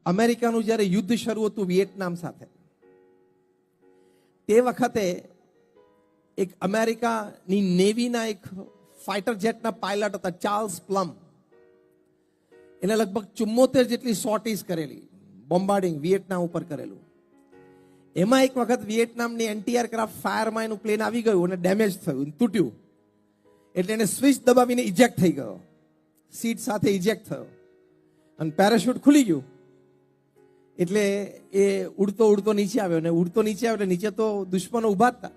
અમેરિકાનું જ્યારે યુદ્ધ શરૂ હતું વિયેટનામ સાથે, તે વખતે એક અમેરિકાની નેવીના એક ફાઇટર જેટના પાયલટ હતા ચાર્લ્સ પ્લમ. એને લગભગ 74 જેટલી સોર્ટીઝ કરેલી, બોમ્બાર્ડિંગ વિયેટનામ ઉપર કરેલું. એમાં એક વખત વિયેટનામની એન્ટી એરક્રાફ્ટ ફાયરમાં એનું પ્લેન આવી ગયું અને ડેમેજ થયું, તૂટ્યું. એટલે એને સ્વિચ દબાવીને ઇજેક્ટ થઈ ગયો, સીટ સાથે ઇજેક્ટ થયો અને પેરાશૂટ ખુલી ગયું. એટલે એ ઉડતો ઉડતો નીચે આવ્યો, અને ઉડતો નીચે આવ્યો એટલે નીચે તો દુશ્મનો ઉભા હતા,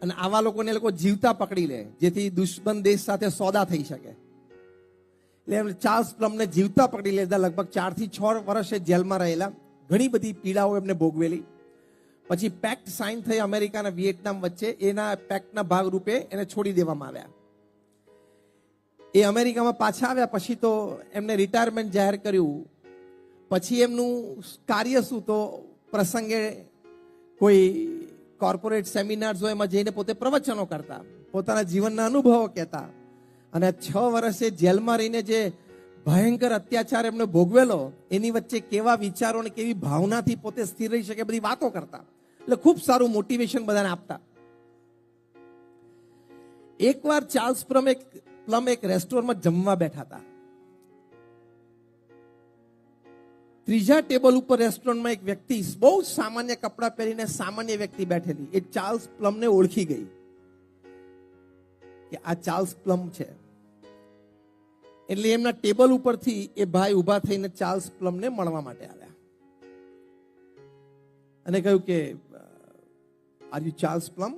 અને આવા લોકોને એ લોકો જીવતા પકડી લે જેથી દુશ્મન દેશ સાથે સોદા થઈ શકે. એટલે એમ ચાર્લ્સ પ્લમને જીવતા પકડી લીધા. લગભગ 4 થી 6 વર્ષ જેલમાં રહેલા, ઘણી બધી પીડાઓ એમને ભોગવેલી. પછી પેક્ટ સાઇન થઈ અમેરિકા અને વિયેટનામ વચ્ચે. એના પેક્ટના ભાગરૂપે એને છોડી દેવામાં આવ્યા. એ અમેરિકામાં પાછા આવ્યા પછી તો એમને રિટાયરમેન્ટ જાહેર કર્યું. પછી એમનું કાર્ય શું, તો પ્રસંગે કોઈ કોર્પોરેટ સેમિનાર્સ હોય એમાં જઈને પોતે પ્રવચનો કરતા, પોતાના જીવનના અનુભવો કહેતા. અને 6 વર્ષે જેલમાં રહીને જે ભયંકર અત્યાચાર એમને ભોગવેલો, એની વચ્ચે કેવા વિચારો અને કેવી ભાવનાથી પોતે સ્થિર રહી શકે બધી વાતો કરતા. એટલે ખૂબ સારું મોટિવેશન બધાને આપતા. એકવાર ચાર્લ્સ પ્લમ એક રેસ્ટોરન્ટમાં જમવા બેઠા હતા. ત્રીજા ટેબલ ઉપર રેસ્ટોરન્ટમાં એક વ્યક્તિ બહુ સામાન્ય કપડાં પહેરીને સામાન્ય વ્યક્તિ બેઠેલી. એ ચાર્લ્સ પ્લમને ઓળખી ગઈ કે આ ચાર્લ્સ પ્લમ છે. એટલે એમના ટેબલ ઉપરથી એ ભાઈ ઉભા થઈને ચાર્લ્સ પ્લમને મળવા માટે આવ્યા અને કહ્યું કે આર યુ ચાર્લ્સ પ્લમ?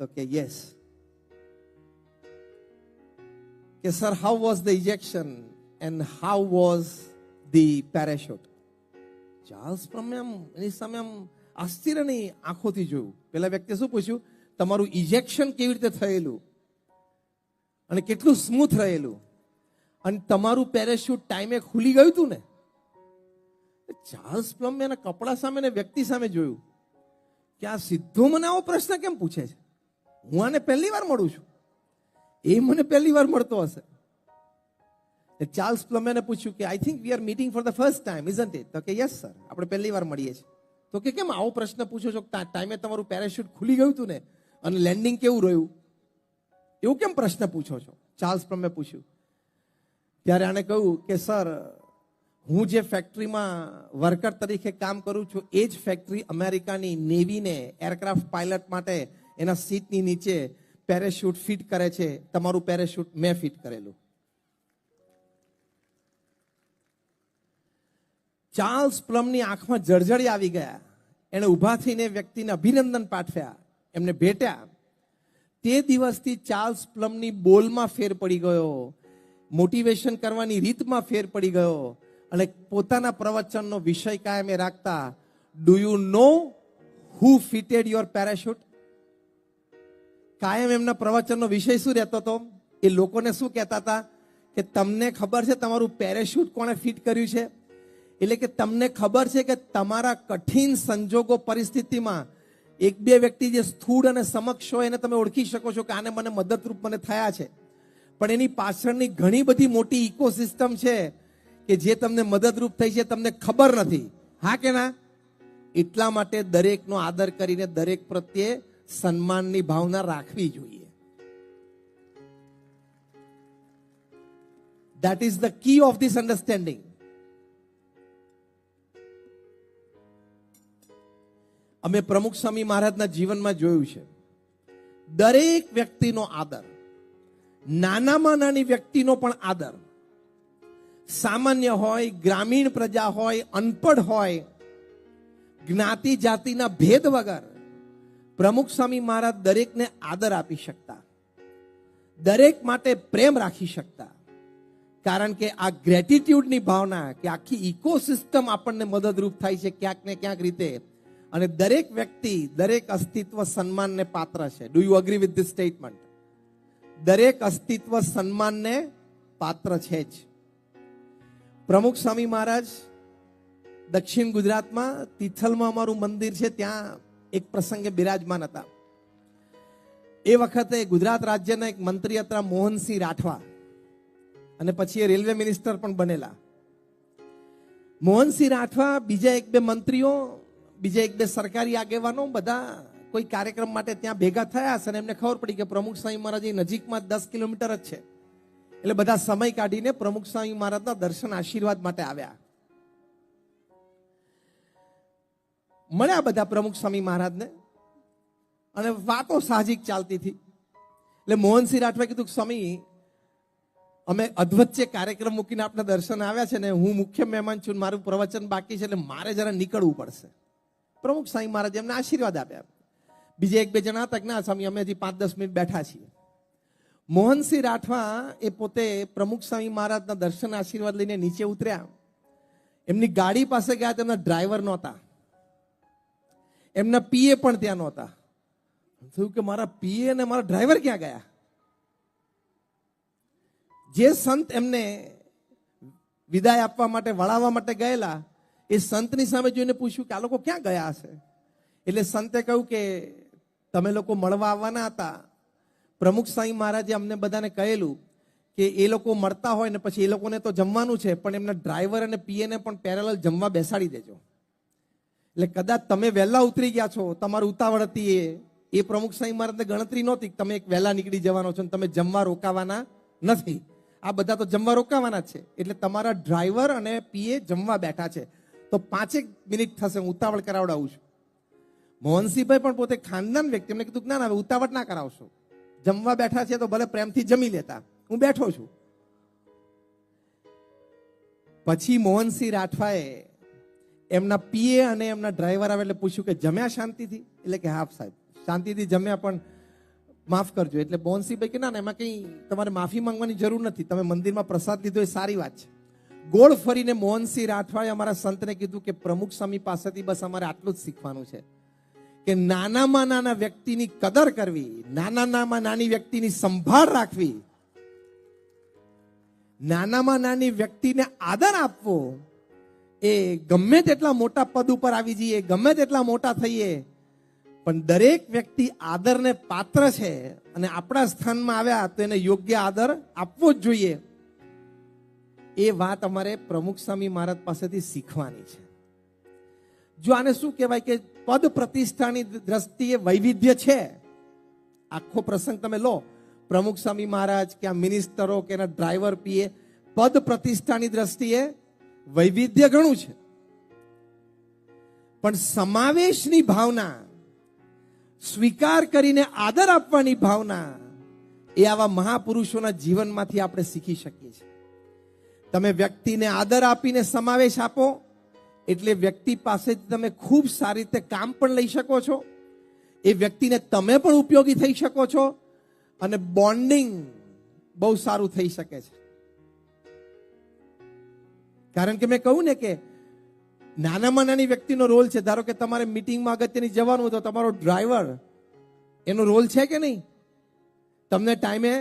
તો કે યસ. કે sir, how was the ejection and how was the parachute? Charles પ્લમે આમ એની સામે આમ આશ્ચર્યની આંખોથી જોયું. પેલા વ્યક્તિએ શું પૂછ્યું? તમારું ઇજેક્શન કેવી રીતે થયેલું અને કેટલું સ્મૂથ રહેલું, અને તમારું પેરાશૂટ ટાઈમે ખુલી ગયું હતું ને? ચાર્લ્સ પ્લમે એના કપડા સામે ને વ્યક્તિ સામે જોયું કે આ સીધો મને આવો પ્રશ્ન કેમ પૂછે છે? હું આને પહેલી વાર મળું છું, એ મને પહેલી વાર મળતો હશે. ચાર્લ્સ પ્લમે પૂછ્યું કે I think we are meeting for the first time, isn't it? તો કે યસ સર, આપણે પહેલી વાર મળીએ છીએ. તો કે કેમ આવો પ્રશ્ન પૂછો છો? ટાઈમે તમારું પેરાશૂટ ખુલી ગયું હતું ને, અને લેન્ડિંગ કેવું રહ્યું, એવું કેમ પ્રશ્ન પૂછો છો? ચાર્લ્સ પ્લમે પૂછ્યું. ત્યારે આને કહ્યું કે સર, હું જે ફેક્ટરીમાં વર્કર તરીકે કામ કરું છું, એ જ ફેક્ટરી અમેરિકાની નેવીને એરક્રાફ્ટ પાયલટ માટે એના સીટની નીચે પેરાશૂટ ફિટ કરે છે. તમારું પેરાશૂટ મેં ફિટ કરેલું. ચાર્લ્સ પ્લમની આંખમાં જળજળી આવી ગયા. એને ઊભા થઈને વ્યક્તિને અભિનંદન પાઠવ્યા, એમને ભેટ્યા. તે દિવસથી ચાર્લ્સ પ્લમની બોલમાં ફેર પડી ગયો, મોટિવેશન કરવાની રીતમાં ફેર પડી ગયો, અને પોતાના પ્રવચનનો વિષય કાયમે રાખતા, do you know who fitted your parachute? કાયમ એમના પ્રવચનનો વિષય શું રહેતો હતો? એ લોકોને શું કહેતા હતા કે તમને ખબર છે તમારું પેરાશૂટ કોણે ફિટ કર્યું છે? એટલે કે તમને ખબર છે કે તમારા કઠિન સંજોગો પરિસ્થિતિમાં 1-2 વ્યક્તિ જે સ્થૂળ અને સમક્ષ હોય એને તમે ઓળખી શકો છો કે આને મને મદદરૂપ મને થયા છે, પણ એની પાછળની ઘણી બધી મોટી ઇકોસિસ્ટમ છે કે જે તમને મદદરૂપ થઈ છે, તમને ખબર નથી. હા કે ના? એટલા માટે દરેકનો આદર કરીને દરેક પ્રત્યે સન્માનની ભાવના રાખવી જોઈએ. That is the key of this understanding. અમે પ્રમુખ સ્વામી મહારાજના જીવનમાં જોયું છે, દરેક વ્યક્તિનો આદર, નાનામાં નાની વ્યક્તિનો પણ આદર, સામાન્ય હોય, ગ્રામીણ પ્રજા હોય, અનપઢ હોય, જ્ઞાતિ જાતિના ભેદ વગર પ્રમુખ સ્વામી મહારાજ દરેકને આદર આપી શકતા, દરેક માટે પ્રેમ રાખી શકતા. કારણ કે આ ગ્રેટિટ્યુડની ભાવના કે આખી ઇકોસિસ્ટમ આપણને મદદરૂપ થાય છે ક્યાંક ને ક્યાંક રીતે, અને દરેક વ્યક્તિ, દરેક અસ્તિત્વ સન્માનને પાત્ર છે. Do you agree with this statement? દરેક અસ્તિત્વ સન્માનને પાત્ર છે જ. પ્રમુખ સ્વામી મહારાજ દક્ષિણ ગુજરાતમાં તિથલમાં અમારું મંદિર છે, ત્યાં એક પ્રસંગે બિરાજમાન હતા. એ વખતે ગુજરાત રાજ્યના એક મંત્રી હતા મોહનસિંહ રાઠવા, અને પછી એ રેલવે મિનિસ્ટર પણ બનેલા. મોહનસિંહ રાઠવા, બીજા એક બે મંત્રીઓ, બીજા એક બે સરકારી આગેવાનો બધા કોઈ કાર્યક્રમ માટે ત્યાં ભેગા થયા હશે અને એમને ખબર પડી કે પ્રમુખ સ્વામી મહારાજ નજીકમાં 10 કિલોમીટર જ છે. એટલે બધા સમય કાઢીને પ્રમુખ સ્વામી મહારાજના દર્શન આશીર્વાદ માટે આવ્યા. મળ્યા બધા પ્રમુખ સ્વામી મહારાજને અને વાતો સાહજિક ચાલતી હતી. એટલે મોહનસિંહ રાઠવાએ કીધું, સ્વામી અમે અધવચ્ચે કાર્યક્રમ મૂકીને આપના દર્શન આવ્યા છે ને હું મુખ્ય મહેમાન છું, મારું પ્રવચન બાકી છે, એટલે મારે જરા નીકળવું પડશે. પ્રમુખ સ્વામી મહારાજ એમને આશીર્વાદ આપ્યા. બીજા એક બે જણા હતા કે ના સ્વામી અમે હજી 5-10 મિનિટ બેઠા છીએ. મોહનસિંહ રાઠવા એ પોતે પ્રમુખ સ્વામી મહારાજના દર્શન આશીર્વાદ લઈને નીચે ઉતર્યા. એમની ગાડી પાસે ગયા, તેમના ડ્રાઈવર નહોતા, એમના પીએ પણ ત્યાં નહોતા. થયું કે મારા પીએ અને મારા ડ્રાઈવર ક્યાં ગયા? જે સંત એમને વિદાય આપવા માટે, વળાવવા માટે ગયેલા, એ સંતની સામે જોઈને પૂછ્યું કે આ લોકો ક્યાં ગયા હશે? એટલે સંતે કહ્યું કે તમે લોકો મળવા આવવાના હતા. પ્રમુખ સ્વામી મહારાજે અમને બધાને કહેલું કે એ લોકો મળતા હોય ને પછી એ લોકોને તો જમવાનું છે, પણ એમના ડ્રાઈવર અને પીએને પણ પેરેલલ જમવા બેસાડી દેજો. એટલે કદાચ તમે વહેલા ઉતરી ગયા છો, તમારું ઉતાવળ હતી, એ પ્રમુખ સ્વામી મહારાજને ગણતરી નહોતી તમે એક વહેલા નીકળી જવાનો છો, તમે જમવા રોકાવાના નથી. આ બધા તો જમવા રોકાવાના છે. એટલે તમારા ડ્રાઈવર અને પીએ જમવા બેઠા છે, તો 5 મિનિટ થશે, હું ઉતાવળ કરાવડાવું છું. મોહનસિંહભાઈ પણ પોતે ખાનદાન વ્યક્તિ, એમને કીધું ના હવે ઉતાવળ ના કરાવશો, જમવા બેઠા છે તો ભલે પ્રેમથી જમી લેતા, હું બેઠો છું. પછી મોહનસિંહ રાઠવાએ એમના પીએ અને એમના ડ્રાઈવર આવે એટલે પૂછ્યું કે જમ્યા શાંતિથી? એટલે કે હા સાહેબ શાંતિથી જમ્યા, પણ માફ કરજો. એટલે મોહનસિંહભાઈ કે ના એમાં કંઈ તમારે માફી માંગવાની જરૂર નથી, તમે મંદિરમાં પ્રસાદ લીધો એ સારી વાત છે. ગોળ ફરીને મોહનસિંહ રાઠવાએ અમારા સંતને કીધું કે પ્રમુખ સ્વામી પાસેથી બસ અમારે આટલું જ શીખવાનું છે કે નાનામાં નાના વ્યક્તિની કદર કરવી, નાનામાં નાની વ્યક્તિની સંભાળ રાખવી, નાનામાં નાની વ્યક્તિને આદર આપવો. એ ગમે તેટલા મોટા પદ ઉપર આવી જઈએ, ગમે તેટલા મોટા થઈએ, પણ દરેક વ્યક્તિ આદરને પાત્ર છે અને આપણા સ્થાનમાં આવ્યા તો એને યોગ્ય આદર આપવો જ જોઈએ. એ વાત અમારે પ્રમુખ સ્વામી મહારાજ પાસેથી શીખવાની છે. જો આને શું કહેવાય કે પદ પ્રતિષ્ઠાની દ્રષ્ટિએ વૈવિધ્ય છે. આખો પ્રસંગ તમે લો, પ્રમુખ સ્વામી મહારાજ કે આ મિનિસ્ટરો કે એના ડ્રાઈવર પીએ, પદ પ્રતિષ્ઠાની દ્રષ્ટિએ વૈવિધ્ય ઘણું છે, પણ સમાવેશની ભાવના, સ્વીકાર કરીને આદર આપવાની ભાવના, એ આવા મહાપુરુષોના જીવનમાંથી આપણે શીખી શકીએ છીએ. તમે વ્યક્તિને આદર આપીને સમાવેશ આપો એટલે વ્યક્તિ પાસેથી તમે ખૂબ સારી રીતે કામ પણ લઈ શકો છો, એ વ્યક્તિને તમે પણ ઉપયોગી થઈ શકો છો અને બોન્ડિંગ બહુ સારું થઈ શકે છે. કારણ કે મેં કહ્યું ને કે નાનામાં નાની વ્યક્તિનો રોલ છે. ધારો કે તમારે મીટિંગમાં અગત્યની જવાનું હોય તો તમારો ડ્રાઈવર એનો રોલ છે કે નહીં? તમને ટાઈમે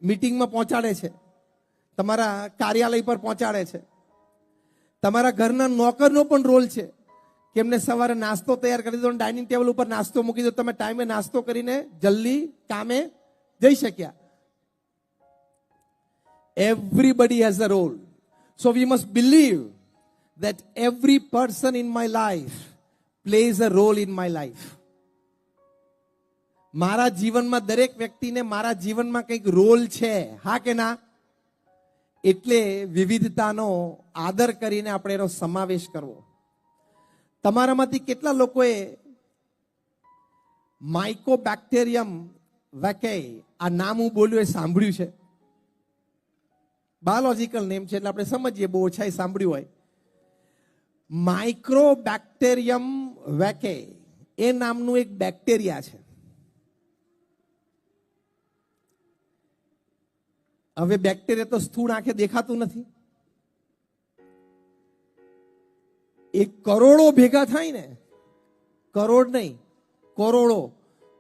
મીટિંગમાં પહોંચાડે છે, તમારા કાર્યાલય પર પહોંચાડે છે. તમારા ઘરના નોકરનો પણ રોલ છે કે એમને સવારે નાસ્તો તૈયાર કરી દો, ડાઇનિંગ ટેબલ ઉપર નાસ્તો મૂકી દો, તમે ટાઈમે નાસ્તો કરીને જલ્દી કામે જઈ શક્યા. Everybody has a role. So we must believe that every person in my life plays a role in my life. મારા જીવનમાં દરેક વ્યક્તિને મારા જીવનમાં કંઈક રોલ છે, હા કે ના? એટલે વિવિધતાનો આદર કરીને આપણે એનો સમાવેશ કરવો. તમારામાંથી કેટલા લોકોએ માઇકોબેક્ટેરિયમ વેકે, આ નામ હું બોલ્યું એ સાંભળ્યું છે? બાયોલોજીકલ નેમ છે એટલે આપણે સમજીએ, બહુ ઓછા સાંભળ્યું હોય. માઇક્રોબેક્ટેરિયમ વેકે એ નામનું એક બેક્ટેરિયા છે. હવે બેક્ટેરિયા તો સ્થૂળ આંખે દેખાતું નથી. એ કરોડો ભેગા થાય ને, કરોડ નહીં કરોડો,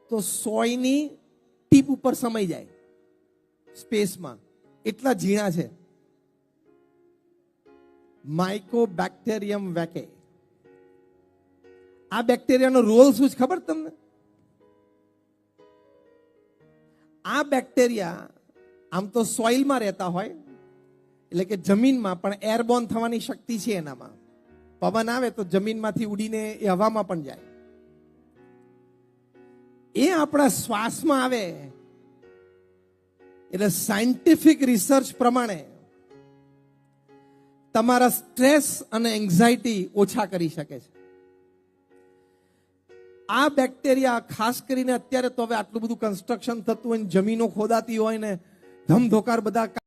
તો 100ની ટીપ ઉપર સમાઈ જાય સ્પેસમાં, એટલા ઝીણા છે. માઇકોબેક્ટેરિયમ વેકે. આ બેક્ટેરિયાનો રોલ શું છે ખબર તમને? આ બેક્ટેરિયા આમ તો સોઇલમાં રહેતા હોય, એટલે કે જમીનમાં, પણ એરબોર્ન થવાની શક્તિ છે એનામાં. પવન આવે તો જમીનમાંથી ઉડીને એ હવામાં પણ જાય. એ આપણા શ્વાસમાં આવે એટલે સાયન્ટિફિક રિસર્ચ પ્રમાણે તમારા સ્ટ્રેસ અને એન્ઝાયટી ઓછા કરી શકે છે. આ બેક્ટેરિયા ખાસ કરીને અત્યારે તો હવે આટલું બધું કન્સ્ટ્રક્શન થતું હોય, જમીનો ખોદાતી હોય ને ધમધોકાર બધા